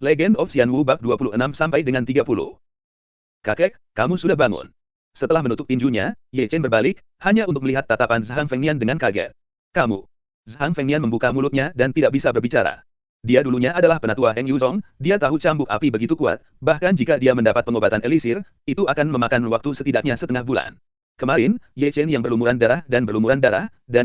Legend of Xianwu bab 26-30. Kakek, kamu sudah bangun. Setelah menutup tinjunya, Ye Chen berbalik, hanya untuk melihat tatapan Zhang Fengnian dengan kaget. Kamu. Zhang Fengnian membuka mulutnya dan tidak bisa berbicara. Dia dulunya adalah penatua Heng Yuzong, dia tahu cambuk api begitu kuat, bahkan jika dia mendapat pengobatan elisir, itu akan memakan waktu setidaknya setengah bulan. Kemarin, Ye Chen yang berlumuran darah, dan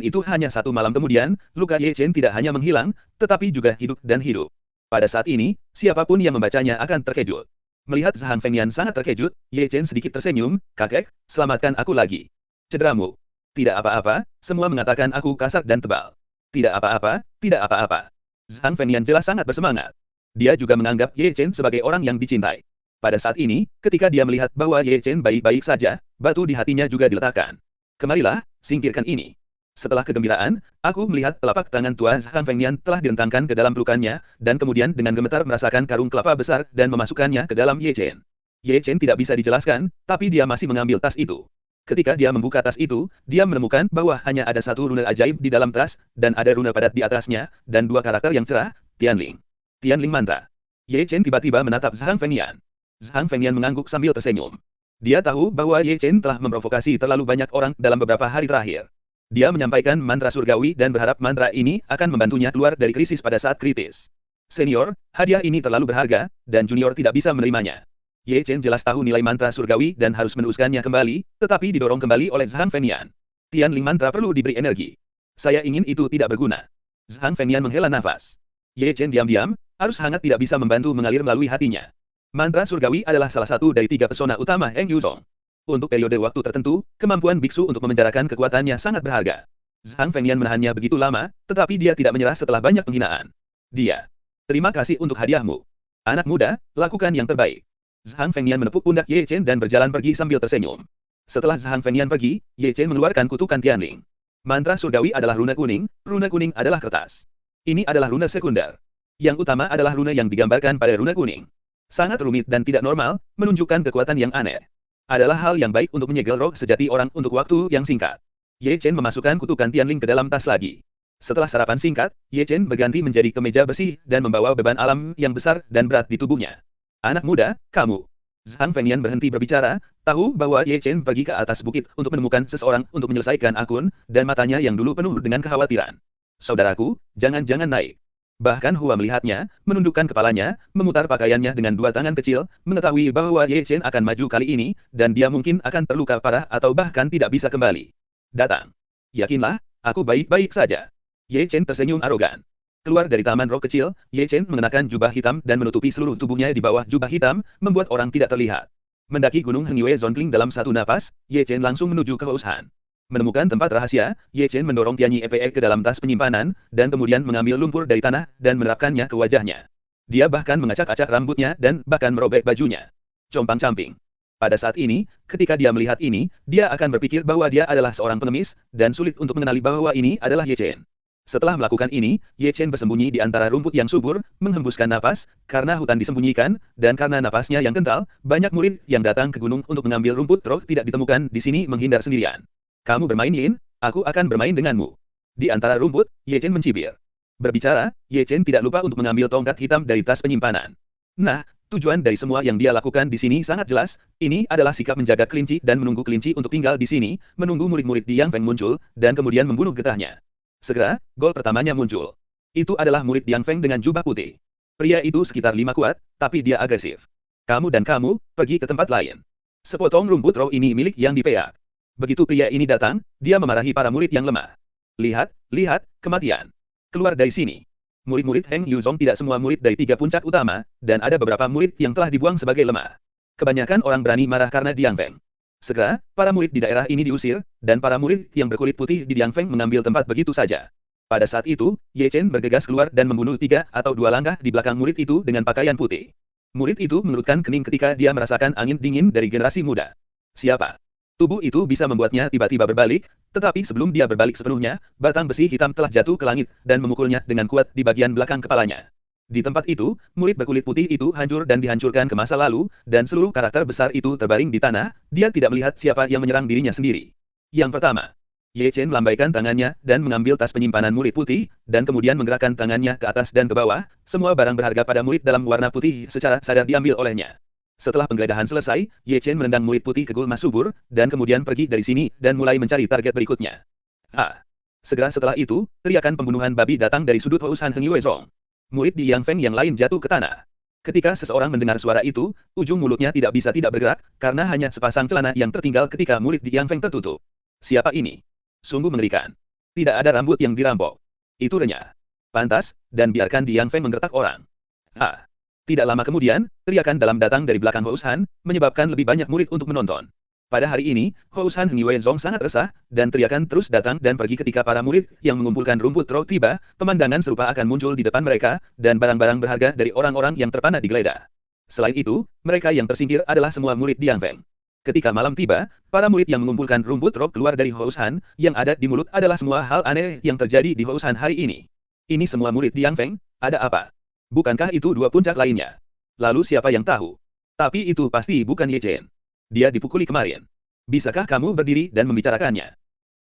itu hanya satu malam kemudian, luka Ye Chen tidak hanya menghilang, tetapi juga hidup dan hidup. Pada saat ini, siapapun yang membacanya akan terkejut. Melihat Zhang Fengnian sangat terkejut, Ye Chen sedikit tersenyum, kakek, selamatkan aku lagi. Cederamu. Tidak apa-apa, semua mengatakan aku kasar dan tebal. Tidak apa-apa, tidak apa-apa. Zhang Fengnian jelas sangat bersemangat. Dia juga menganggap Ye Chen sebagai orang yang dicintai. Pada saat ini, ketika dia melihat bahwa Ye Chen baik-baik saja, batu di hatinya juga diletakkan. Kemarilah, singkirkan ini. Setelah kegembiraan, aku melihat telapak tangan tua Zhang Fengnian telah direntangkan ke dalam pelukannya, dan kemudian dengan gemetar merasakan karung kelapa besar dan memasukkannya ke dalam Ye Chen. Ye Chen tidak bisa dijelaskan, tapi dia masih mengambil tas itu. Ketika dia membuka tas itu, dia menemukan bahwa hanya ada satu rune ajaib di dalam tas, dan ada rune padat di atasnya, dan dua karakter yang cerah, Tianling. Tianling mantra. Ye Chen tiba-tiba menatap Zhang Fengnian. Zhang Fengnian mengangguk sambil tersenyum. Dia tahu bahwa Ye Chen telah memprovokasi terlalu banyak orang dalam beberapa hari terakhir. Dia menyampaikan mantra surgawi dan berharap mantra ini akan membantunya keluar dari krisis pada saat kritis. Senior, hadiah ini terlalu berharga, dan junior tidak bisa menerimanya. Ye Chen jelas tahu nilai mantra surgawi dan harus meneruskannya kembali, tetapi didorong kembali oleh Zhang Fengnian. Tianling mantra perlu diberi energi. Saya ingin itu tidak berguna. Zhang Fengnian menghela nafas. Ye Chen diam-diam, arus hangat tidak bisa membantu mengalir melalui hatinya. Mantra surgawi adalah salah satu dari tiga pesona utama Heng Yuzong. Untuk periode waktu tertentu, kemampuan biksu untuk memenjarakan kekuatannya sangat berharga. Zhang Fengnian menahannya begitu lama, tetapi dia tidak menyerah setelah banyak penghinaan. Dia. Terima kasih untuk hadiahmu. Anak muda, lakukan yang terbaik. Zhang Fengnian menepuk pundak Ye Chen dan berjalan pergi sambil tersenyum. Setelah Zhang Fengnian pergi, Ye Chen mengeluarkan kutukan Tianling. Mantra surgawi adalah rune kuning adalah kertas. Ini adalah rune sekunder. Yang utama adalah rune yang digambarkan pada rune kuning. Sangat rumit dan tidak normal, menunjukkan kekuatan yang aneh. Adalah hal yang baik untuk menyegel roh sejati orang untuk waktu yang singkat. Ye Chen memasukkan kutukan Tianling ke dalam tas lagi. Setelah sarapan singkat, Ye Chen berganti menjadi kemeja besi dan membawa beban alam yang besar dan berat di tubuhnya. Anak muda, kamu. Zhang Fengnian berhenti berbicara, tahu bahwa Ye Chen pergi ke atas bukit untuk menemukan seseorang untuk menyelesaikan akun, dan matanya yang dulu penuh dengan kekhawatiran. Saudaraku, jangan-jangan naik. Bahkan Hua melihatnya, menundukkan kepalanya, memutar pakaiannya dengan dua tangan kecil, mengetahui bahwa Ye Chen akan maju kali ini, dan dia mungkin akan terluka parah atau bahkan tidak bisa kembali. Datang. Yakinlah, aku baik-baik saja. Ye Chen tersenyum arogan. Keluar dari taman roh kecil, Ye Chen mengenakan jubah hitam dan menutupi seluruh tubuhnya di bawah jubah hitam, membuat orang tidak terlihat. Mendaki gunung Hengyue Zonpling dalam satu napas, Ye Chen langsung menuju ke Houshan. Menemukan tempat rahasia, Ye Chen mendorong Tianyi Epe ke dalam tas penyimpanan, dan kemudian mengambil lumpur dari tanah, dan menerapkannya ke wajahnya. Dia bahkan mengacak-acak rambutnya dan bahkan merobek bajunya. Compang-camping. Pada saat ini, ketika dia melihat ini, dia akan berpikir bahwa dia adalah seorang pengemis, dan sulit untuk mengenali bahwa ini adalah Ye Chen. Setelah melakukan ini, Ye Chen bersembunyi di antara rumput yang subur, menghembuskan napas, karena hutan disembunyikan, dan karena napasnya yang kental, banyak murid yang datang ke gunung untuk mengambil rumput roh tidak ditemukan di sini menghindar sendirian. Kamu bermain Yin, aku akan bermain denganmu. Di antara rumput, Ye Chen mencibir. Berbicara, Ye Chen tidak lupa untuk mengambil tongkat hitam dari tas penyimpanan. Nah, tujuan dari semua yang dia lakukan di sini sangat jelas, ini adalah sikap menjaga kelinci dan menunggu kelinci untuk tinggal di sini, menunggu murid-murid di Yang Feng muncul, dan kemudian membunuh getahnya. Segera, gol pertamanya muncul. Itu adalah murid Yang Feng dengan jubah putih. Pria itu sekitar 5 kuat, tapi dia agresif. Kamu dan kamu, pergi ke tempat lain. Sepotong rumput roh ini milik Yang Dipeak. Begitu pria ini datang, dia memarahi para murid yang lemah. Lihat, kematian. Keluar dari sini. Murid-murid Heng Yuzong tidak semua murid dari 3 puncak utama, dan ada beberapa murid yang telah dibuang sebagai lemah. Kebanyakan orang berani marah karena Diang Feng. Segera, para murid di daerah ini diusir, dan para murid yang berkulit putih di Diang Feng mengambil tempat begitu saja. Pada saat itu, Ye Chen bergegas keluar dan membunuh 3 atau 2 langkah di belakang murid itu dengan pakaian putih. Murid itu mengerutkan kening ketika dia merasakan angin dingin dari generasi muda. Siapa? Tubuh itu bisa membuatnya tiba-tiba berbalik, tetapi sebelum dia berbalik sepenuhnya, batang besi hitam telah jatuh ke langit dan memukulnya dengan kuat di bagian belakang kepalanya. Di tempat itu, murid berkulit putih itu hancur dan dihancurkan ke masa lalu, dan seluruh karakter besar itu terbaring di tanah, dia tidak melihat siapa yang menyerang dirinya sendiri. Yang pertama, Ye Chen melambaikan tangannya dan mengambil tas penyimpanan murid putih, dan kemudian menggerakkan tangannya ke atas dan ke bawah. Semua barang berharga pada murid dalam warna putih secara sadar diambil olehnya. Setelah penggeledahan selesai, Ye Chen menendang murid putih ke gulma subur, dan kemudian pergi dari sini dan mulai mencari target berikutnya. Segera setelah itu, teriakan pembunuhan babi datang dari sudut Housan Heng Yuezong. Murid di Yang Feng yang lain jatuh ke tanah. Ketika seseorang mendengar suara itu, ujung mulutnya tidak bisa tidak bergerak, karena hanya sepasang celana yang tertinggal ketika murid di Yang Feng tertutup. Siapa ini? Sungguh mengerikan. Tidak ada rambut yang dirampok. Itu renyah. Pantas, dan biarkan di Yang Feng menggertak orang. Tidak lama kemudian, teriakan dalam datang dari belakang Housan, menyebabkan lebih banyak murid untuk menonton. Pada hari ini, Housan Heng Yuezong sangat resah, dan teriakan terus datang dan pergi ketika para murid yang mengumpulkan rumput roh tiba, pemandangan serupa akan muncul di depan mereka, dan barang-barang berharga dari orang-orang yang terpana digeledah. Selain itu, mereka yang tersingkir adalah semua murid di Yang Feng. Ketika malam tiba, para murid yang mengumpulkan rumput roh keluar dari Housan, yang ada di mulut adalah semua hal aneh yang terjadi di Housan hari ini. Ini semua murid di Yang Feng, ada apa? Bukankah itu dua puncak lainnya? Lalu siapa yang tahu? Tapi itu pasti bukan Ye Chen. Dia dipukuli kemarin. Bisakah kamu berdiri dan membicarakannya?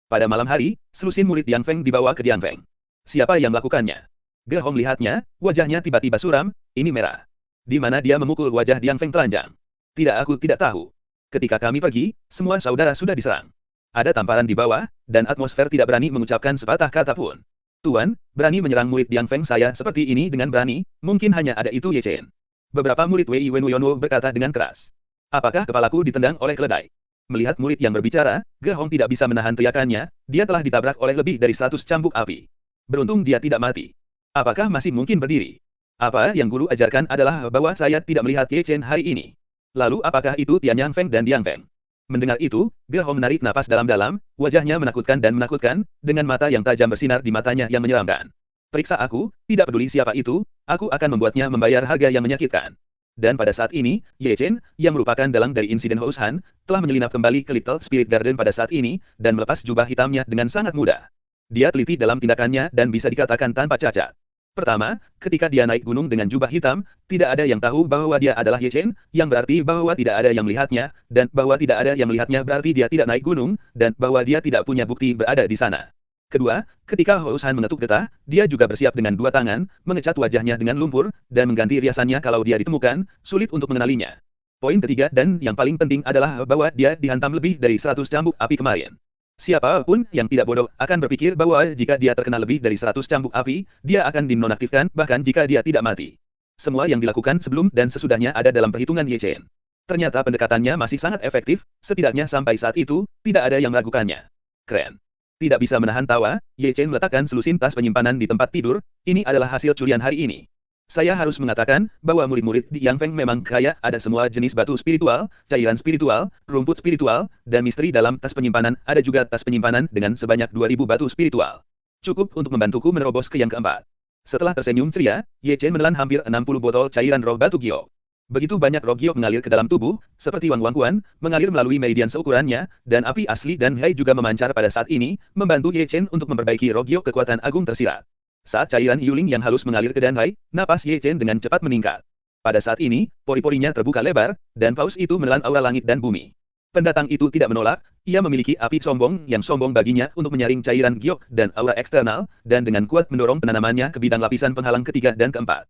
Pada malam hari, selusin murid Yang Feng dibawa ke Yang Feng. Siapa yang melakukannya? Ge Hong lihatnya, wajahnya tiba-tiba suram, ini merah. Di mana dia memukul wajah Yang Feng telanjang? Tidak, aku tidak tahu. Ketika kami pergi, semua saudara sudah diserang. Ada tamparan di bawah, dan atmosfer tidak berani mengucapkan sepatah kata pun. Tuan, berani menyerang murid Yang Feng saya seperti ini dengan berani, mungkin hanya ada itu Ye Chen. Beberapa murid Wei Wenwuyono berkata dengan keras. Apakah kepalaku ditendang oleh keledai? Melihat murid yang berbicara, Ge Hong tidak bisa menahan teriakannya, dia telah ditabrak oleh lebih dari 100 cambuk api. Beruntung dia tidak mati. Apakah masih mungkin berdiri? Apa yang guru ajarkan adalah bahwa saya tidak melihat Ye Chen hari ini. Lalu apakah itu Tian Yang Feng dan Yang Feng? Mendengar itu, Ge Hong menarik napas dalam-dalam, wajahnya menakutkan dan menakutkan, dengan mata yang tajam bersinar di matanya yang menyeramkan. Periksa aku, tidak peduli siapa itu, aku akan membuatnya membayar harga yang menyakitkan. Dan pada saat ini, Ye Chen, yang merupakan dalang dari insiden Housan, telah menyelinap kembali ke Little Spirit Garden pada saat ini, dan melepas jubah hitamnya dengan sangat mudah. Dia teliti dalam tindakannya dan bisa dikatakan tanpa cacat. Pertama, ketika dia naik gunung dengan jubah hitam, tidak ada yang tahu bahwa dia adalah Ye Chen, yang berarti bahwa tidak ada yang melihatnya, dan bahwa tidak ada yang melihatnya berarti dia tidak naik gunung, dan bahwa dia tidak punya bukti berada di sana. Kedua, ketika Housan mengetuk getah, dia juga bersiap dengan dua tangan, mengecat wajahnya dengan lumpur, dan mengganti riasannya kalau dia ditemukan, sulit untuk mengenalinya. Poin ketiga dan yang paling penting adalah bahwa dia dihantam lebih dari 100 cambuk api kemarin. Siapapun yang tidak bodoh akan berpikir bahwa jika dia terkena lebih dari 100 cambuk api, dia akan dinonaktifkan bahkan jika dia tidak mati. Semua yang dilakukan sebelum dan sesudahnya ada dalam perhitungan Ye Chen. Ternyata pendekatannya masih sangat efektif, setidaknya sampai saat itu, tidak ada yang meragukannya. Keren. Tidak bisa menahan tawa, Ye Chen meletakkan selusin tas penyimpanan di tempat tidur, ini adalah hasil curian hari ini. Saya harus mengatakan bahwa murid-murid di Yang Feng memang kaya, ada semua jenis batu spiritual, cairan spiritual, rumput spiritual, dan misteri dalam tas penyimpanan. Ada juga tas penyimpanan dengan sebanyak 2000 batu spiritual. Cukup untuk membantuku menerobos ke yang keempat. Setelah tersenyum ceria, Ye Chen menelan hampir 60 botol cairan roh batu giok. Begitu banyak roh giok mengalir ke dalam tubuh, seperti wang-wangkuan, mengalir melalui meridian seukurannya, dan api asli dan hai juga memancar pada saat ini, membantu Ye Chen untuk memperbaiki roh giok kekuatan agung tersirat. Saat cairan Yuling yang halus mengalir ke danhai, napas Ye Chen dengan cepat meningkat. Pada saat ini, pori-porinya terbuka lebar, dan paus itu menelan aura langit dan bumi. Pendatang itu tidak menolak, ia memiliki api sombong yang sombong baginya untuk menyaring cairan giok dan aura eksternal, dan dengan kuat mendorong penanamannya ke bidang lapisan penghalang ketiga dan keempat.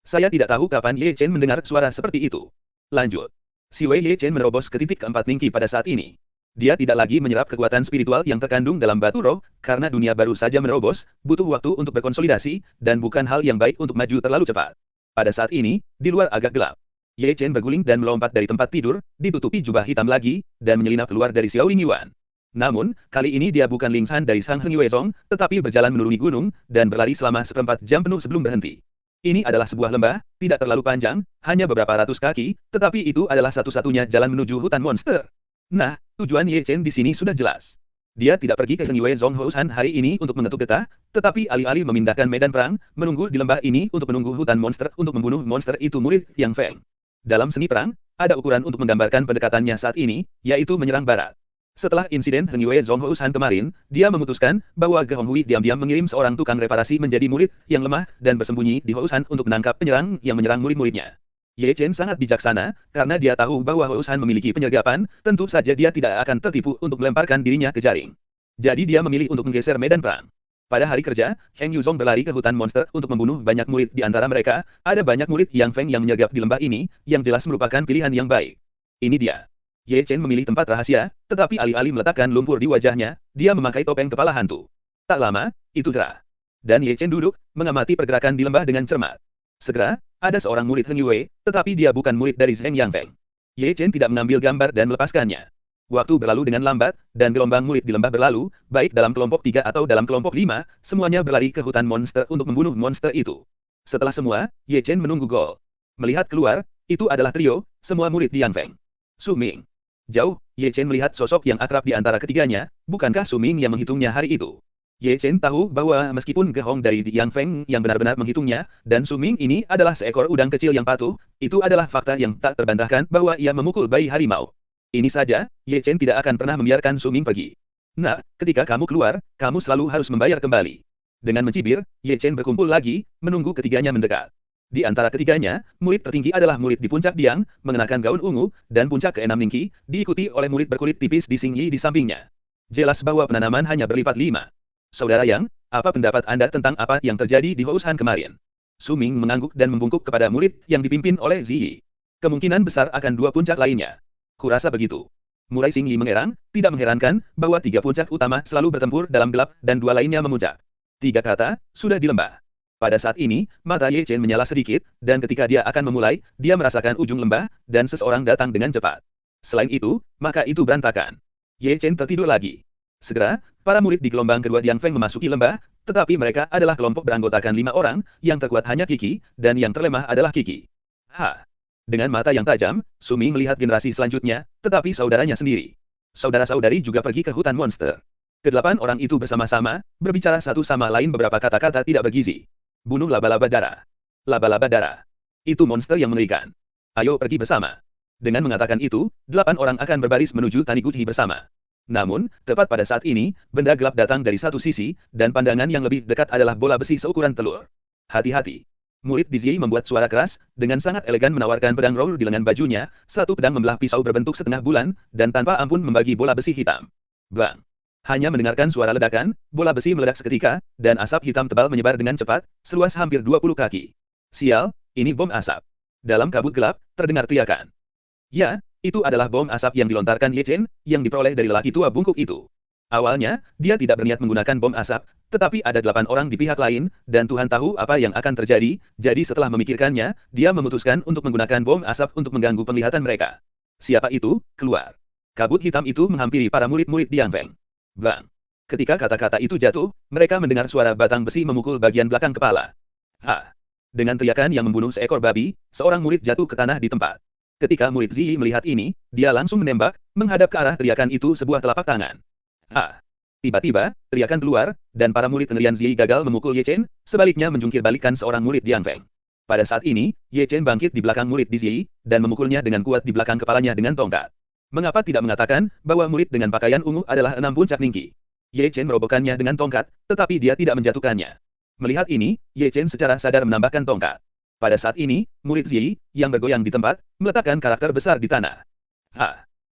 Saya tidak tahu kapan Ye Chen mendengar suara seperti itu. Lanjut. Si Wei Ye Chen menerobos ke titik keempat Ningqi pada saat ini. Dia tidak lagi menyerap kekuatan spiritual yang terkandung dalam batu roh, karena dunia baru saja menerobos, butuh waktu untuk berkonsolidasi, dan bukan hal yang baik untuk maju terlalu cepat. Pada saat ini, di luar agak gelap. Ye Chen berguling dan melompat dari tempat tidur, ditutupi jubah hitam lagi, dan menyelinap keluar dari Xiao Ling Yuan. Namun, kali ini dia bukan Ling San dari Sang Heng Yuezong, tetapi berjalan menuruni gunung, dan berlari selama seperempat jam penuh sebelum berhenti. Ini adalah sebuah lembah, tidak terlalu panjang, hanya beberapa ratus kaki, tetapi itu adalah satu-satunya jalan menuju hutan monster. Nah, tujuan Ye Chen di sini sudah jelas. Dia tidak pergi ke Heng Yuezong Housan hari ini untuk mengetuk getah, tetapi alih-alih memindahkan medan perang, menunggu di lembah ini untuk menunggu hutan monster untuk membunuh monster itu murid Yang Feng. Dalam seni perang, ada ukuran untuk menggambarkan pendekatannya saat ini, yaitu menyerang barat. Setelah insiden Heng Yuezong Housan kemarin, dia memutuskan bahwa Ge Honghui diam-diam mengirim seorang tukang reparasi menjadi murid yang lemah dan bersembunyi di Housan untuk menangkap penyerang yang menyerang murid-muridnya. Ye Chen sangat bijaksana, karena dia tahu bahwa Housan memiliki penyergapan, tentu saja dia tidak akan tertipu untuk melemparkan dirinya ke jaring. Jadi dia memilih untuk menggeser medan perang. Pada hari kerja, Heng Yuzong berlari ke hutan monster untuk membunuh banyak murid di antara mereka. Ada banyak murid Yang Feng yang menyergap di lembah ini, yang jelas merupakan pilihan yang baik. Ini dia. Ye Chen memilih tempat rahasia, tetapi alih-alih meletakkan lumpur di wajahnya, dia memakai topeng kepala hantu. Tak lama, itu cerah. Dan Ye Chen duduk, mengamati pergerakan di lembah dengan cermat. Segera, ada seorang murid Heng Yue, tetapi dia bukan murid dari Zheng Yang Feng. Ye Chen tidak mengambil gambar dan melepaskannya. Waktu berlalu dengan lambat, dan gelombang murid di lembah berlalu, baik dalam kelompok 3 atau dalam kelompok 5, semuanya berlari ke hutan monster untuk membunuh monster itu. Setelah semua, Ye Chen menunggu gol. Melihat keluar, itu adalah trio, semua murid di Yang Feng. Su Ming. Jauh, Ye Chen melihat sosok yang akrab di antara ketiganya, bukankah Su Ming yang menghitungnya hari itu? Ye Chen tahu bahwa meskipun Ge Hong dari Yang Feng yang benar-benar menghitungnya, dan Su Ming ini adalah seekor udang kecil yang patuh, itu adalah fakta yang tak terbantahkan bahwa ia memukul bayi harimau. Ini saja, Ye Chen tidak akan pernah membiarkan Su Ming pergi. Nah, ketika kamu keluar, kamu selalu harus membayar kembali. Dengan mencibir, Ye Chen berkumpul lagi, menunggu ketiganya mendekat. Di antara ketiganya, murid tertinggi adalah murid di puncak Diang, mengenakan gaun ungu, dan puncak ke-6 Ningqi, diikuti oleh murid berkulit tipis di Xing Yi di sampingnya. Jelas bahwa penanaman hanya berlipat 5. Saudara Yang, apa pendapat Anda tentang apa yang terjadi di Houshan kemarin? Su Ming mengangguk dan membungkuk kepada murid yang dipimpin oleh Ziyi. Kemungkinan besar akan 2 puncak lainnya. Kurasa begitu. Murai Xing Yi mengerang, tidak mengherankan bahwa 3 puncak utama selalu bertempur dalam gelap dan 2 lainnya memuncak. 3 kata, sudah di lembah. Pada saat ini, mata Ye Chen menyala sedikit, dan ketika dia akan memulai, dia merasakan ujung lembah, dan seseorang datang dengan cepat. Selain itu, maka itu berantakan. Ye Chen tertidur lagi. Segera, para murid di gelombang kedua Yang Feng memasuki lembah, tetapi mereka adalah kelompok beranggotakan 5 orang, yang terkuat hanya Qi, dan yang terlemah adalah Qi. Dengan mata yang tajam, Su Ming melihat generasi selanjutnya, tetapi saudaranya sendiri. Saudara-saudari juga pergi ke hutan monster. Kedelapan orang itu bersama-sama, berbicara satu sama lain beberapa kata-kata tidak bergizi. Bunuh laba-laba darah. Laba-laba darah. Itu monster yang mengerikan. Ayo pergi bersama. Dengan mengatakan itu, 8 orang akan berbaris menuju Taniguchi bersama. Namun, tepat pada saat ini, benda gelap datang dari satu sisi, dan pandangan yang lebih dekat adalah bola besi seukuran telur. Hati-hati. Murid Diziyi membuat suara keras, dengan sangat elegan menawarkan pedang roll di lengan bajunya, satu pedang membelah pisau berbentuk setengah bulan, dan tanpa ampun membagi bola besi hitam. Bang! Hanya mendengarkan suara ledakan, bola besi meledak seketika, dan asap hitam tebal menyebar dengan cepat, seluas hampir 20 kaki. Sial, ini bom asap. Dalam kabut gelap, terdengar teriakan. Ya, itu adalah bom asap yang dilontarkan Ye Chen, yang diperoleh dari lelaki tua bungkuk itu. Awalnya, dia tidak berniat menggunakan bom asap, tetapi ada 8 orang di pihak lain, dan Tuhan tahu apa yang akan terjadi, jadi setelah memikirkannya, dia memutuskan untuk menggunakan bom asap untuk mengganggu penglihatan mereka. Siapa itu? Keluar. Kabut hitam itu menghampiri para murid-murid di Yang Feng. Bang! Ketika kata-kata itu jatuh, mereka mendengar suara batang besi memukul bagian belakang kepala. Dengan teriakan yang membunuh seekor babi, seorang murid jatuh ke tanah di tempat. Ketika murid Ziyi melihat ini, dia langsung menembak, menghadap ke arah teriakan itu sebuah telapak tangan. Tiba-tiba, teriakan keluar, dan para murid kengerian Ziyi gagal memukul Ye Chen, sebaliknya menjungkir balikan seorang murid di Yang Feng. Pada saat ini, Ye Chen bangkit di belakang murid di Ziyi, dan memukulnya dengan kuat di belakang kepalanya dengan tongkat. Mengapa tidak mengatakan bahwa murid dengan pakaian ungu adalah 6 puncak Ningqi? Ye Chen merobohkannya dengan tongkat, tetapi dia tidak menjatuhkannya. Melihat ini, Ye Chen secara sadar menambahkan tongkat. Pada saat ini, murid Ziyi, yang bergoyang di tempat, meletakkan karakter besar di tanah.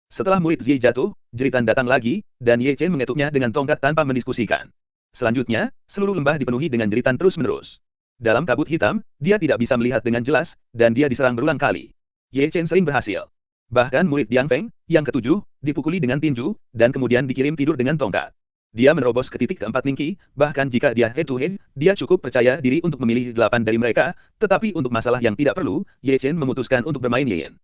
Setelah murid Ziyi jatuh, jeritan datang lagi, dan Ye Chen mengetuknya dengan tongkat tanpa mendiskusikan. Selanjutnya, seluruh lembah dipenuhi dengan jeritan terus-menerus. Dalam kabut hitam, dia tidak bisa melihat dengan jelas, dan dia diserang berulang kali. Ye Chen sering berhasil. Bahkan murid Yang Feng, yang ketujuh, dipukuli dengan tinju, dan kemudian dikirim tidur dengan tongkat. Dia menerobos ke titik keempat Ningqi, bahkan jika dia head-to-head, dia cukup percaya diri untuk memilih 8 dari mereka, tetapi untuk masalah yang tidak perlu, Ye Chen memutuskan untuk bermain Yin.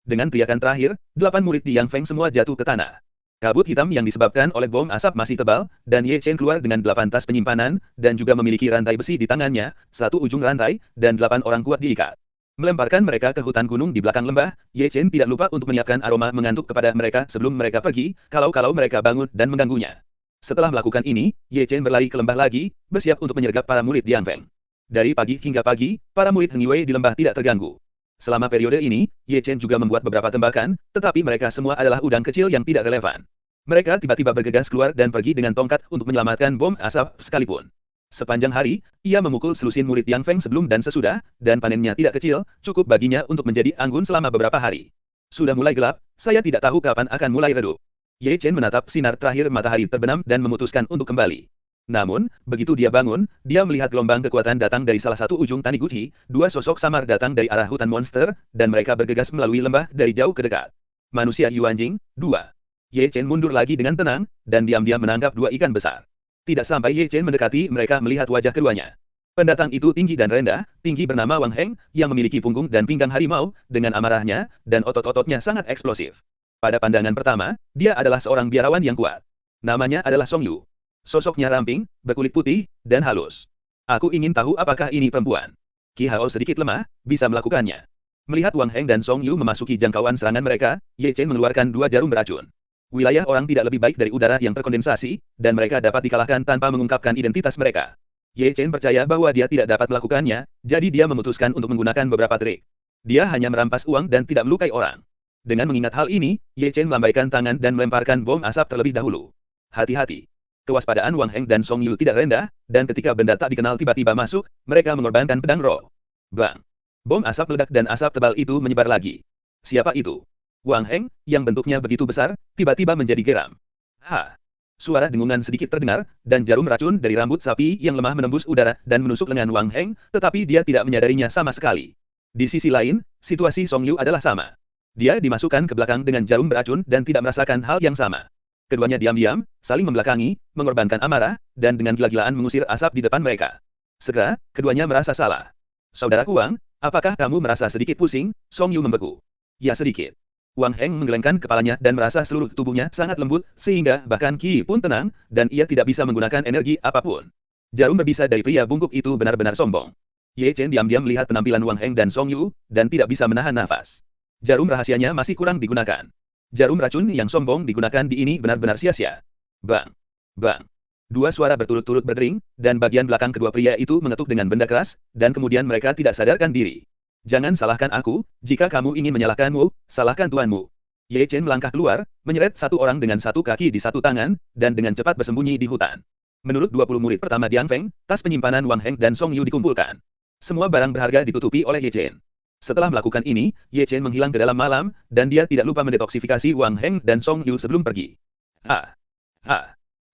Dengan teriakan terakhir, 8 murid di Yang Feng semua jatuh ke tanah. Kabut hitam yang disebabkan oleh bom asap masih tebal, dan Ye Chen keluar dengan 8 tas penyimpanan, dan juga memiliki rantai besi di tangannya, satu ujung rantai, dan 8 orang kuat diikat. Melemparkan mereka ke hutan gunung di belakang lembah, Ye Chen tidak lupa untuk menyiapkan aroma mengantuk kepada mereka sebelum mereka pergi, kalau mereka bangun dan mengganggunya. Setelah melakukan ini, Ye Chen berlari ke lembah lagi, bersiap untuk menyergap para murid di Yang Feng. Dari pagi hingga pagi, para murid Heng Yue di lembah tidak terganggu. Selama periode ini, Ye Chen juga membuat beberapa tembakan, tetapi mereka semua adalah udang kecil yang tidak relevan. Mereka tiba-tiba bergegas keluar dan pergi dengan tongkat untuk menyelamatkan bom asap sekalipun. Sepanjang hari, ia memukul selusin murid Yang Feng sebelum dan sesudah, dan panennya tidak kecil, cukup baginya untuk menjadi anggun selama beberapa hari. Sudah mulai gelap, saya tidak tahu kapan akan mulai redup. Ye Chen menatap sinar terakhir matahari terbenam dan memutuskan untuk kembali. Namun, begitu dia bangun, dia melihat gelombang kekuatan datang dari salah satu ujung Taniguchi, dua sosok samar datang dari arah hutan monster, dan mereka bergegas melalui lembah dari jauh ke dekat. Manusia Yuanjing, 2. Ye Chen mundur lagi dengan tenang, dan diam-diam menangkap dua ikan besar. Tidak sampai Ye Chen mendekati, mereka melihat wajah keduanya. Pendatang itu tinggi dan rendah, tinggi bernama Wang Heng, yang memiliki punggung dan pinggang harimau, dengan amarahnya, dan otot-ototnya sangat eksplosif. Pada pandangan pertama, dia adalah seorang biarawan yang kuat. Namanya adalah Song Yu. Sosoknya ramping, berkulit putih, dan halus. Aku ingin tahu apakah ini perempuan. Qi Hao sedikit lemah, bisa melakukannya. Melihat Wang Heng dan Song Yu memasuki jangkauan serangan mereka, Ye Chen mengeluarkan dua jarum beracun. Wilayah orang tidak lebih baik dari udara yang terkondensasi, dan mereka dapat dikalahkan tanpa mengungkapkan identitas mereka. Ye Chen percaya bahwa dia tidak dapat melakukannya, jadi dia memutuskan untuk menggunakan beberapa trik. Dia hanya merampas uang dan tidak melukai orang. Dengan mengingat hal ini, Ye Chen melambaikan tangan dan melemparkan bom asap terlebih dahulu. Hati-hati. Kewaspadaan Wang Heng dan Song Yu tidak rendah, dan ketika benda tak dikenal tiba-tiba masuk, mereka mengorbankan pedang roh. Bang! Bom asap meledak dan asap tebal itu menyebar lagi. Siapa itu? Wang Heng, yang bentuknya begitu besar, tiba-tiba menjadi geram. Ha! Suara dengungan sedikit terdengar, dan jarum racun dari rambut sapi yang lemah menembus udara dan menusuk lengan Wang Heng, tetapi dia tidak menyadarinya sama sekali. Di sisi lain, situasi Song Yu adalah sama. Dia dimasukkan ke belakang dengan jarum beracun dan tidak merasakan hal yang sama. Keduanya diam-diam, saling membelakangi, mengorbankan amarah, dan dengan gila-gilaan mengusir asap di depan mereka. Segera, keduanya merasa salah. Saudaraku Wang, apakah kamu merasa sedikit pusing? Song Yu membeku. Ya sedikit. Wang Heng menggelengkan kepalanya dan merasa seluruh tubuhnya sangat lembut, sehingga bahkan Qi pun tenang, dan ia tidak bisa menggunakan energi apapun. Jarum berbisa dari pria bungkuk itu benar-benar sombong. Ye Chen diam-diam melihat penampilan Wang Heng dan Song Yu, dan tidak bisa menahan nafas. Jarum rahasianya masih kurang digunakan. Jarum racun yang sombong digunakan di ini benar-benar sia-sia. Bang! Bang! Dua suara berturut-turut berdering, dan bagian belakang kedua pria itu mengetuk dengan benda keras, dan kemudian mereka tidak sadarkan diri. Jangan salahkan aku, jika kamu ingin menyalahkanmu, salahkan tuanmu. Ye Chen melangkah keluar, menyeret satu orang dengan satu kaki di satu tangan, dan dengan cepat bersembunyi di hutan. Menurut 20 murid pertama Diang Feng, tas penyimpanan Wang Heng dan Song Yu dikumpulkan. Semua barang berharga ditutupi oleh Ye Chen. Setelah melakukan ini, Ye Chen menghilang ke dalam malam, dan dia tidak lupa mendetoksifikasi Wang Heng dan Song Yu sebelum pergi.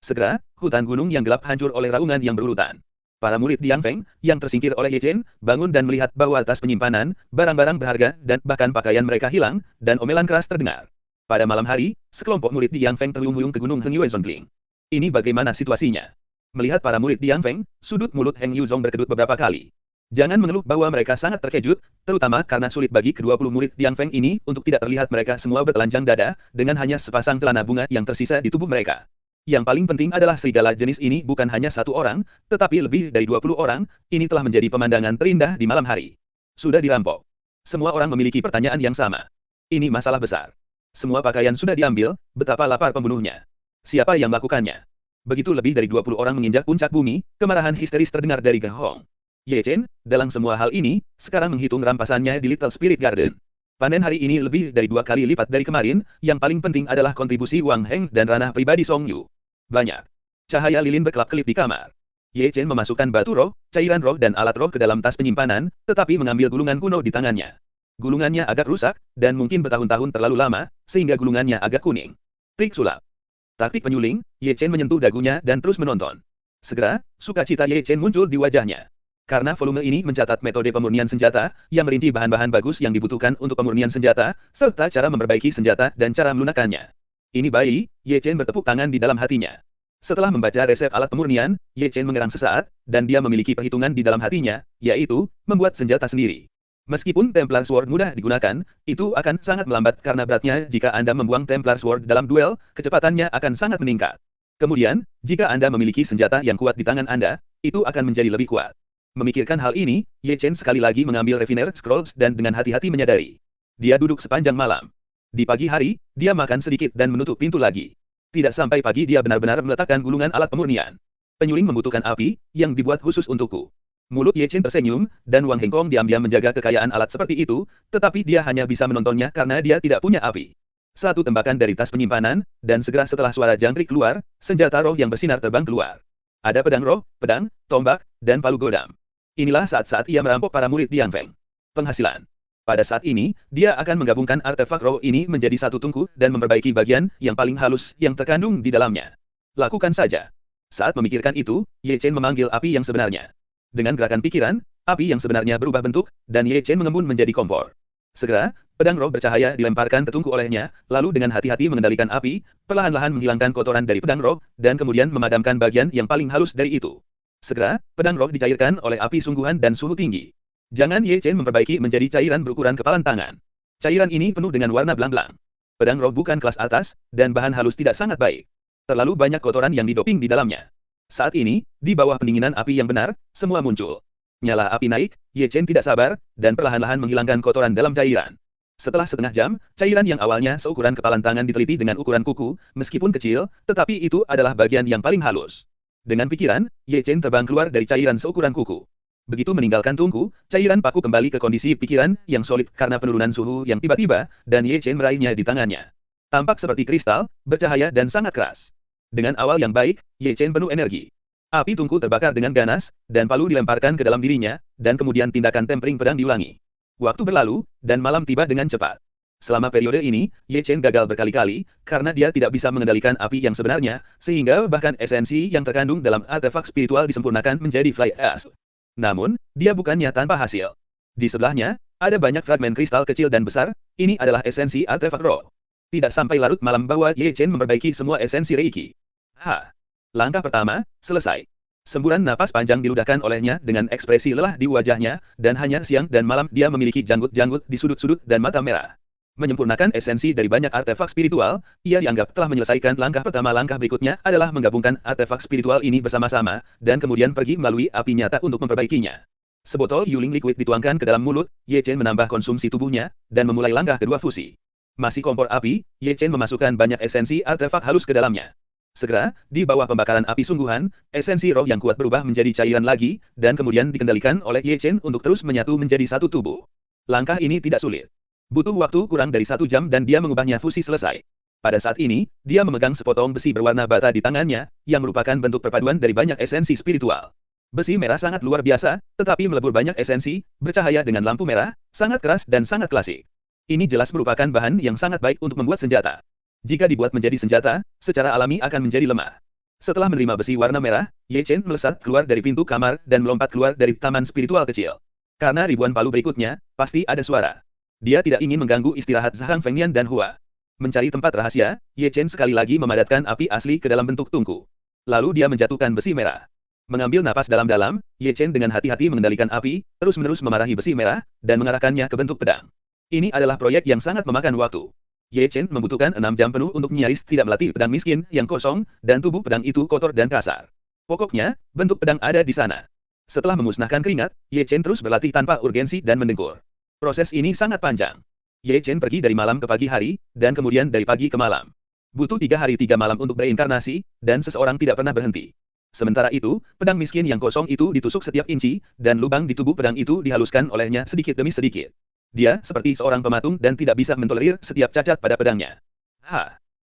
Segera, hutan gunung yang gelap hancur oleh raungan yang berurutan. Para murid Diang Feng, yang tersingkir oleh Ye Chen, bangun dan melihat bahwa tas penyimpanan, barang-barang berharga, dan bahkan pakaian mereka hilang, dan omelan keras terdengar. Pada malam hari, sekelompok murid Diang Feng terhuyung-huyung ke gunung Heng Yuezongling. Ini bagaimana situasinya? Melihat para murid Diang Feng, sudut mulut Heng Yuzong berkedut beberapa kali. Jangan mengeluh bahwa mereka sangat terkejut, terutama karena sulit bagi ke-20 murid Diang Feng ini untuk tidak terlihat mereka semua bertelanjang dada, dengan hanya sepasang celana bunga yang tersisa di tubuh mereka. Yang paling penting adalah serigala jenis ini bukan hanya satu orang, tetapi lebih dari 20 orang, ini telah menjadi pemandangan terindah di malam hari. Sudah dirampok. Semua orang memiliki pertanyaan yang sama. Ini masalah besar. Semua pakaian sudah diambil, betapa lapar pembunuhnya. Siapa yang melakukannya? Begitu lebih dari 20 orang menginjak puncak bumi, kemarahan histeris terdengar dari Ge Hong. Ye Chen, dalam semua hal ini, sekarang menghitung rampasannya di Little Spirit Garden. Panen hari ini lebih dari 2 kali lipat dari kemarin, yang paling penting adalah kontribusi Wang Heng dan ranah pribadi Song Yu. Banyak. Cahaya lilin berkelap-kelip di kamar. Ye Chen memasukkan batu roh, cairan roh dan alat roh ke dalam tas penyimpanan, tetapi mengambil gulungan kuno di tangannya. Gulungannya agak rusak, dan mungkin bertahun-tahun terlalu lama, sehingga gulungannya agak kuning. Trik sulap. Taktik penyuling, Ye Chen menyentuh dagunya dan terus menonton. Segera, sukacita Ye Chen muncul di wajahnya. Karena volume ini mencatat metode pemurnian senjata, yang merinci bahan-bahan bagus yang dibutuhkan untuk pemurnian senjata, serta cara memperbaiki senjata dan cara melunakkannya. Ini bayi, Ye Chen bertepuk tangan di dalam hatinya. Setelah membaca resep alat pemurnian, Ye Chen mengerang sesaat, dan dia memiliki perhitungan di dalam hatinya, yaitu, membuat senjata sendiri. Meskipun Templar Sword mudah digunakan, itu akan sangat melambat karena beratnya jika Anda membuang Templar Sword dalam duel, kecepatannya akan sangat meningkat. Kemudian, jika Anda memiliki senjata yang kuat di tangan Anda, itu akan menjadi lebih kuat. Memikirkan hal ini, Ye Chen sekali lagi mengambil Refiner Scrolls dan dengan hati-hati menyadari. Dia duduk sepanjang malam. Di pagi hari, dia makan sedikit dan menutup pintu lagi. Tidak sampai pagi dia benar-benar meletakkan gulungan alat pemurnian. Penyuling membutuhkan api, yang dibuat khusus untukku. Mulut Ye Chen tersenyum, dan Wang Hengkong diam-diam menjaga kekayaan alat seperti itu, tetapi dia hanya bisa menontonnya karena dia tidak punya api. Satu tembakan dari tas penyimpanan, dan segera setelah suara jangkrik keluar, senjata roh yang bersinar terbang keluar. Ada pedang roh, pedang, tombak, dan palu godam. Inilah saat-saat ia merampok para murid Diang Feng. Penghasilan. Pada saat ini, dia akan menggabungkan artefak roh ini menjadi satu tungku dan memperbaiki bagian yang paling halus yang terkandung di dalamnya. Lakukan saja. Saat memikirkan itu, Ye Chen memanggil api yang sebenarnya. Dengan gerakan pikiran, api yang sebenarnya berubah bentuk, dan Ye Chen mengembun menjadi kompor. Segera, pedang roh bercahaya dilemparkan ke tungku olehnya, lalu dengan hati-hati mengendalikan api, perlahan-lahan menghilangkan kotoran dari pedang roh, dan kemudian memadamkan bagian yang paling halus dari itu. Segera, pedang roh dicairkan oleh api sungguhan dan suhu tinggi. Jangan Ye Chen memperbaiki menjadi cairan berukuran kepalan tangan. Cairan ini penuh dengan warna belang-belang. Pedang roh bukan kelas atas, dan bahan halus tidak sangat baik. Terlalu banyak kotoran yang didoping di dalamnya. Saat ini, di bawah pendinginan api yang benar, semua muncul. Nyala api naik, Ye Chen tidak sabar, dan perlahan-lahan menghilangkan kotoran dalam cairan. Setelah setengah jam, cairan yang awalnya seukuran kepalan tangan diteliti dengan ukuran kuku, meskipun kecil, tetapi itu adalah bagian yang paling halus. Dengan pikiran, Ye Chen terbang keluar dari cairan seukuran kuku. Begitu meninggalkan tungku, cairan paku kembali ke kondisi pikiran yang solid karena penurunan suhu yang tiba-tiba, dan Ye Chen meraihnya di tangannya. Tampak seperti kristal, bercahaya dan sangat keras. Dengan awal yang baik, Ye Chen penuh energi. Api tungku terbakar dengan ganas, dan palu dilemparkan ke dalam dirinya, dan kemudian tindakan tempering pedang diulangi. Waktu berlalu, dan malam tiba dengan cepat. Selama periode ini, Ye Chen gagal berkali-kali, karena dia tidak bisa mengendalikan api yang sebenarnya, sehingga bahkan esensi yang terkandung dalam artefak spiritual disempurnakan menjadi fly ash. Namun, dia bukannya tanpa hasil. Di sebelahnya, ada banyak fragmen kristal kecil dan besar, ini adalah esensi artefak roh. Tidak sampai larut malam bahwa Ye Chen memperbaiki semua esensi Reiki. Langkah pertama, selesai. Semburan napas panjang diludahkan olehnya dengan ekspresi lelah di wajahnya, dan hanya siang dan malam dia memiliki janggut-janggut di sudut-sudut dan mata merah. Menyempurnakan esensi dari banyak artefak spiritual, ia dianggap telah menyelesaikan langkah pertama. Langkah berikutnya adalah menggabungkan artefak spiritual ini bersama-sama, dan kemudian pergi melalui api nyata untuk memperbaikinya. Sebotol Yuling liquid dituangkan ke dalam mulut, Ye Chen menambah konsumsi tubuhnya, dan memulai langkah kedua fusi. Masih kompor api, Ye Chen memasukkan banyak esensi artefak halus ke dalamnya. Segera, di bawah pembakaran api sungguhan, esensi roh yang kuat berubah menjadi cairan lagi, dan kemudian dikendalikan oleh Ye Chen untuk terus menyatu menjadi satu tubuh. Langkah ini tidak sulit. Butuh waktu kurang dari 1 jam dan dia mengubahnya fusi selesai. Pada saat ini, dia memegang sepotong besi berwarna bata di tangannya, yang merupakan bentuk perpaduan dari banyak esensi spiritual. Besi merah sangat luar biasa, tetapi melebur banyak esensi, bercahaya dengan lampu merah, sangat keras dan sangat klasik. Ini jelas merupakan bahan yang sangat baik untuk membuat senjata. Jika dibuat menjadi senjata, secara alami akan menjadi lemah. Setelah menerima besi warna merah, Ye Chen melesat keluar dari pintu kamar dan melompat keluar dari taman spiritual kecil. Karena ribuan palu berikutnya, pasti ada suara. Dia tidak ingin mengganggu istirahat Zhang Fengnian dan Hua. Mencari tempat rahasia, Ye Chen sekali lagi memadatkan api asli ke dalam bentuk tungku. Lalu dia menjatuhkan besi merah. Mengambil napas dalam-dalam, Ye Chen dengan hati-hati mengendalikan api, terus-menerus memarahi besi merah, dan mengarahkannya ke bentuk pedang. Ini adalah proyek yang sangat memakan waktu. Ye Chen membutuhkan 6 jam penuh untuk nyaris tidak melatih pedang miskin yang kosong, dan tubuh pedang itu kotor dan kasar. Pokoknya, bentuk pedang ada di sana. Setelah memusnahkan keringat, Ye Chen terus berlatih tanpa urgensi dan mendengkur. Proses ini sangat panjang. Ye Chen pergi dari malam ke pagi hari, dan kemudian dari pagi ke malam. Butuh 3 hari 3 malam untuk bereinkarnasi, dan seseorang tidak pernah berhenti. Sementara itu, pedang miskin yang kosong itu ditusuk setiap inci, dan lubang di tubuh pedang itu dihaluskan olehnya sedikit demi sedikit. Dia seperti seorang pematung dan tidak bisa mentolerir setiap cacat pada pedangnya.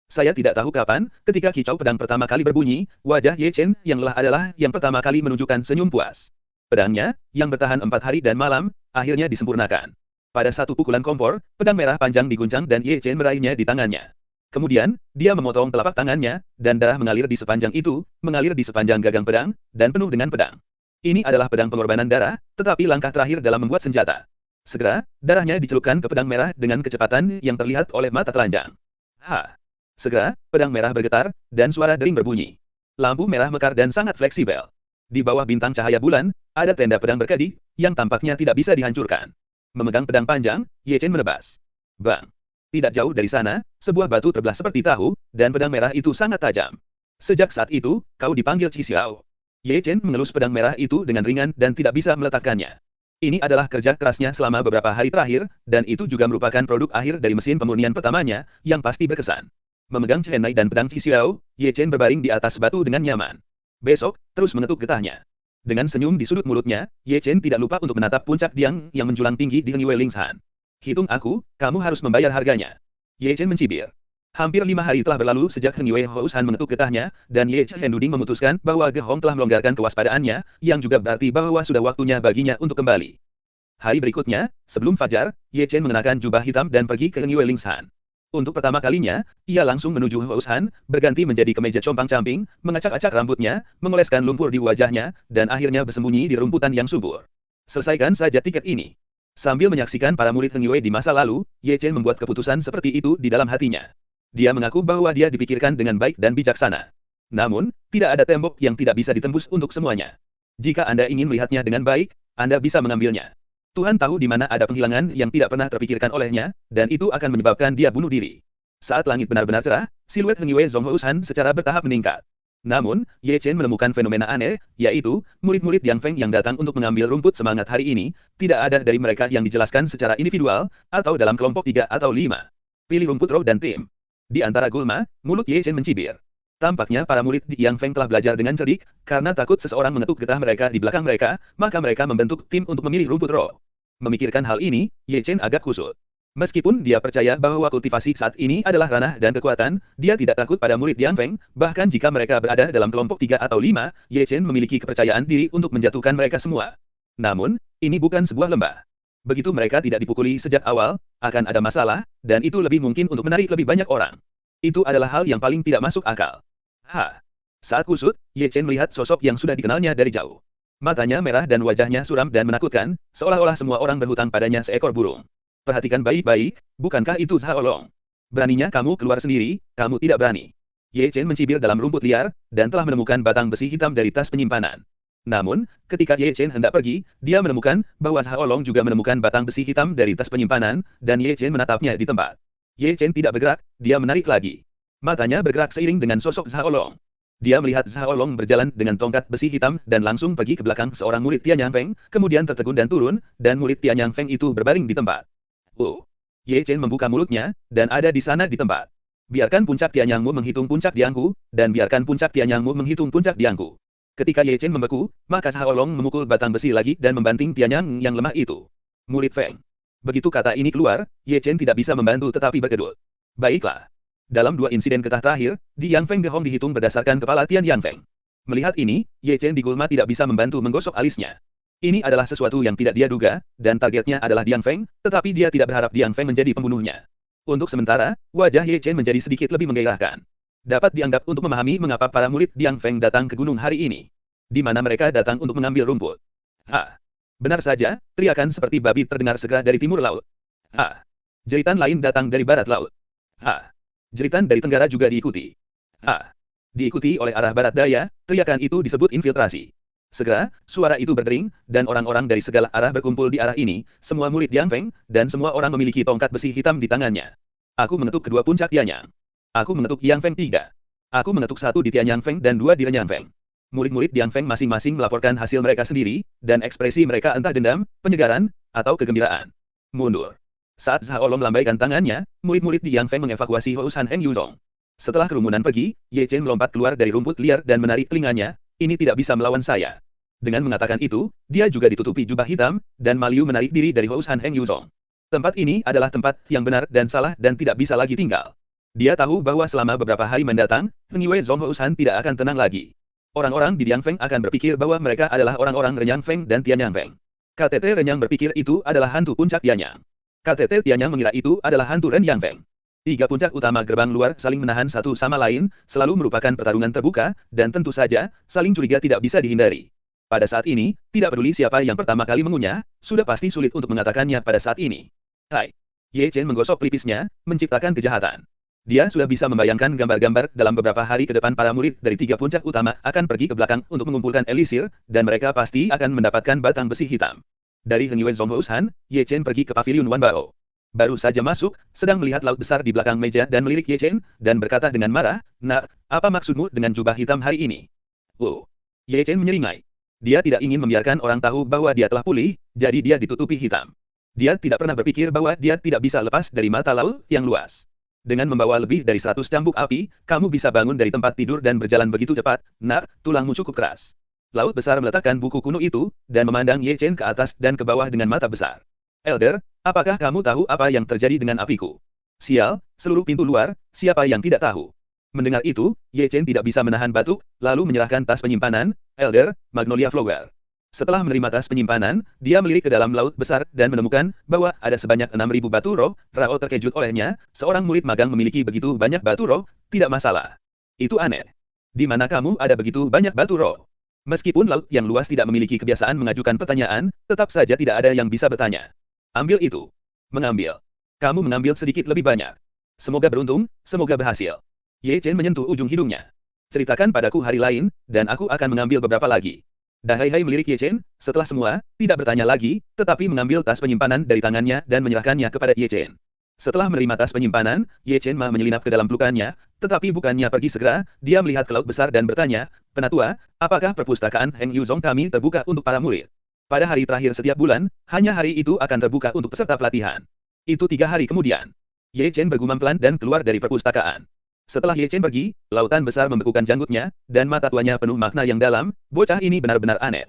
Saya tidak tahu kapan, ketika kicau pedang pertama kali berbunyi, wajah Ye Chen yang lelah adalah yang pertama kali menunjukkan senyum puas. Pedangnya, yang bertahan 4 hari dan malam, akhirnya disempurnakan. Pada satu pukulan kompor, pedang merah panjang diguncang dan Ye Chen meraihnya di tangannya. Kemudian, dia memotong telapak tangannya, dan darah mengalir di sepanjang itu, mengalir di sepanjang gagang pedang, dan penuh dengan pedang. Ini adalah pedang pengorbanan darah, tetapi langkah terakhir dalam membuat senjata. Segera, darahnya dicelupkan ke pedang merah dengan kecepatan yang terlihat oleh mata telanjang. Segera, pedang merah bergetar, dan suara dering berbunyi. Lampu merah mekar dan sangat fleksibel. Di bawah bintang cahaya bulan, ada tenda pedang berkedip, yang tampaknya tidak bisa dihancurkan. Memegang pedang panjang, Ye Chen menebas. Bang! Tidak jauh dari sana, sebuah batu terbelah seperti tahu, dan pedang merah itu sangat tajam. Sejak saat itu, kau dipanggil Qi Xiao. Ye Chen mengelus pedang merah itu dengan ringan dan tidak bisa meletakkannya. Ini adalah kerja kerasnya selama beberapa hari terakhir, dan itu juga merupakan produk akhir dari mesin pemurnian pertamanya, yang pasti berkesan. Memegang cenai dan pedang Qi Xiao, Ye Chen berbaring di atas batu dengan nyaman. Besok, terus mengetuk getahnya. Dengan senyum di sudut mulutnya, Ye Chen tidak lupa untuk menatap puncak Diang yang menjulang tinggi di Hengwei Lingshan. Hitung aku, kamu harus membayar harganya. Ye Chen mencibir. Hampir 5 hari telah berlalu sejak Hengwei Houshan mengetuk getahnya, dan Ye Chen Duding memutuskan bahwa Ge Hong telah melonggarkan kewaspadaannya, yang juga berarti bahwa sudah waktunya baginya untuk kembali. Hari berikutnya, sebelum fajar, Ye Chen mengenakan jubah hitam dan pergi ke Heng Yue Lingshan. Untuk pertama kalinya, ia langsung menuju Houshan, berganti menjadi kemeja compang-camping, mengacak-acak rambutnya, mengoleskan lumpur di wajahnya, dan akhirnya bersembunyi di rumputan yang subur. Selesaikan saja tiket ini. Sambil menyaksikan para murid Heng Yue di masa lalu, Ye Chen membuat keputusan seperti itu di dalam hatinya. Dia mengaku bahwa dia dipikirkan dengan baik dan bijaksana. Namun, tidak ada tembok yang tidak bisa ditembus untuk semuanya. Jika Anda ingin melihatnya dengan baik, Anda bisa mengambilnya. Tuhan tahu di mana ada penghilangan yang tidak pernah terpikirkan olehnya, dan itu akan menyebabkan dia bunuh diri. Saat langit benar-benar cerah, siluet Heng Yue Zhonghoushan secara bertahap meningkat. Namun, Ye Chen menemukan fenomena aneh, yaitu, murid-murid Yang Feng yang datang untuk mengambil rumput semangat hari ini, tidak ada dari mereka yang dijelaskan secara individual, atau dalam kelompok 3 atau 5. Pilih rumput roh dan tim. Di antara gulma, mulut Ye Chen mencibir. Tampaknya para murid di Yang Feng telah belajar dengan cerdik, karena takut seseorang mengetuk getah mereka di belakang mereka, maka mereka membentuk tim untuk memilih rumput roh. Memikirkan hal ini, Ye Chen agak kusut. Meskipun dia percaya bahwa kultivasi saat ini adalah ranah dan kekuatan, dia tidak takut pada murid Yang Feng, bahkan jika mereka berada dalam kelompok 3 atau 5, Ye Chen memiliki kepercayaan diri untuk menjatuhkan mereka semua. Namun, ini bukan sebuah lembah. Begitu mereka tidak dipukuli sejak awal, akan ada masalah, dan itu lebih mungkin untuk menarik lebih banyak orang. Itu adalah hal yang paling tidak masuk akal. Saat kusut, Ye Chen melihat sosok yang sudah dikenalnya dari jauh. Matanya merah dan wajahnya suram dan menakutkan, seolah-olah semua orang berhutang padanya seekor burung. Perhatikan baik-baik, bukankah itu Zhao Long? Beraninya kamu keluar sendiri, kamu tidak berani. Ye Chen mencibir dalam rumput liar, dan telah menemukan batang besi hitam dari tas penyimpanan. Namun, ketika Ye Chen hendak pergi, dia menemukan bahwa Zhao Long juga menemukan batang besi hitam dari tas penyimpanan, dan Ye Chen menatapnya di tempat. Ye Chen tidak bergerak, dia menarik lagi. Matanya bergerak seiring dengan sosok Zhao Long. Dia melihat Zhao Long berjalan dengan tongkat besi hitam dan langsung pergi ke belakang seorang murid Tianyang Feng, kemudian tertegun dan turun, dan murid Tianyang Feng itu berbaring di tempat. Ye Chen membuka mulutnya, dan ada di sana di tempat. Biarkan puncak Tianyangmu menghitung puncak diangku, dan biarkan puncak Tianyangmu menghitung puncak diangku. Ketika Ye Chen membeku, maka Zhao Long memukul batang besi lagi dan membanting Tianyang yang lemah itu. Murid Feng. Begitu kata ini keluar, Ye Chen tidak bisa membantu tetapi berkedut. Baiklah. Dalam 2 insiden getah terakhir, Di Yang Feng Gehong dihitung berdasarkan kepala Tian Yang Feng. Melihat ini, Ye Chen di gulma tidak bisa membantu menggosok alisnya. Ini adalah sesuatu yang tidak dia duga, dan targetnya adalah Di Yang Feng, tetapi dia tidak berharap Di Yang Feng menjadi pembunuhnya. Untuk sementara, wajah Ye Chen menjadi sedikit lebih menggairahkan. Dapat dianggap untuk memahami mengapa para murid Di Yang Feng datang ke gunung hari ini. Di mana mereka datang untuk mengambil rumput. Benar saja, teriakan seperti babi terdengar segera dari timur laut. Jeritan lain datang dari barat laut. Jeritan dari tenggara juga diikuti. Diikuti oleh arah barat daya, teriakan itu disebut infiltrasi. Segera, suara itu berdering, dan orang-orang dari segala arah berkumpul di arah ini, semua murid Yang Feng, dan semua orang memiliki tongkat besi hitam di tangannya. Aku mengetuk kedua puncak Tianyang. Aku mengetuk Yang Feng 3. Aku mengetuk 1 di Tianyang Feng dan 2 di Renyang Feng. Murid-murid Yang Feng masing-masing melaporkan hasil mereka sendiri, dan ekspresi mereka entah dendam, penyegaran, atau kegembiraan. Mundur. Saat Zhao Long melambaikan tangannya, murid-murid di Yang Feng mengevakuasi Houshan Heng Yuzhong. Setelah kerumunan pergi, Ye Chen melompat keluar dari rumput liar dan menarik telinganya, ini tidak bisa melawan saya. Dengan mengatakan itu, dia juga ditutupi jubah hitam, dan Maliu menarik diri dari Houshan Heng Yuzhong. Tempat ini adalah tempat yang benar dan salah dan tidak bisa lagi tinggal. Dia tahu bahwa selama beberapa hari mendatang, Heng Yue Zhonghoushan tidak akan tenang lagi. Orang-orang di Yang Feng akan berpikir bahwa mereka adalah orang-orang Renyang Feng dan Tianyang Feng. KTT Renyang berpikir itu adalah hantu puncak Tianyang. KTT Tianyang mengira itu adalah hantu Renyang Feng. 3 puncak utama gerbang luar saling menahan satu sama lain, selalu merupakan pertarungan terbuka, dan tentu saja, saling curiga tidak bisa dihindari. Pada saat ini, tidak peduli siapa yang pertama kali mengunyah, sudah pasti sulit untuk mengatakannya pada saat ini. Ye Chen menggosok pelipisnya, menciptakan kejahatan. Dia sudah bisa membayangkan gambar-gambar dalam beberapa hari ke depan para murid dari 3 puncak utama akan pergi ke belakang untuk mengumpulkan elisir, dan mereka pasti akan mendapatkan batang besi hitam. Dari Heng Yue Zhonghoushan, Ye Chen pergi ke pavilion Wan Bao. Baru saja masuk, sedang melihat laut besar di belakang meja dan melirik Ye Chen, dan berkata dengan marah, "Nak, apa maksudmu dengan jubah hitam hari ini?" Ye Chen menyeringai. Dia tidak ingin membiarkan orang tahu bahwa dia telah pulih, jadi dia ditutupi hitam. Dia tidak pernah berpikir bahwa dia tidak bisa lepas dari mata laut yang luas. Dengan membawa lebih dari 100 cambuk api, kamu bisa bangun dari tempat tidur dan berjalan begitu cepat, nak, tulangmu cukup keras. Laut besar meletakkan buku kuno itu, dan memandang Ye Chen ke atas dan ke bawah dengan mata besar. Elder, apakah kamu tahu apa yang terjadi dengan apiku? Sial, seluruh pintu luar, siapa yang tidak tahu? Mendengar itu, Ye Chen tidak bisa menahan batuk, lalu menyerahkan tas penyimpanan, Elder, Magnolia Flower. Setelah menerima tas penyimpanan, dia melirik ke dalam laut besar dan menemukan bahwa ada sebanyak 6.000 batu roh. Rao terkejut olehnya, seorang murid magang memiliki begitu banyak batu roh, tidak masalah. Itu aneh. Di mana kamu ada begitu banyak batu roh? Meskipun laut yang luas tidak memiliki kebiasaan mengajukan pertanyaan, tetap saja tidak ada yang bisa bertanya. Ambil itu. Mengambil. Kamu mengambil sedikit lebih banyak. Semoga beruntung, semoga berhasil. Ye Chen menyentuh ujung hidungnya. Ceritakan padaku hari lain, dan aku akan mengambil beberapa lagi. Dahai Hai melirik Ye Chen, setelah semua, tidak bertanya lagi, tetapi mengambil tas penyimpanan dari tangannya dan menyerahkannya kepada Ye Chen. Setelah menerima tas penyimpanan, Ye Chen menyelinap ke dalam pelukannya, tetapi bukannya pergi segera, dia melihat ke laut besar dan bertanya, Penatua, apakah perpustakaan Heng Yuzong kami terbuka untuk para murid? Pada hari terakhir setiap bulan, hanya hari itu akan terbuka untuk peserta pelatihan. Itu 3 hari kemudian. Ye Chen bergumam pelan dan keluar dari perpustakaan. Setelah Ye Chen pergi, lautan besar membekukan janggutnya, dan mata tuanya penuh makna yang dalam. Bocah ini benar-benar aneh.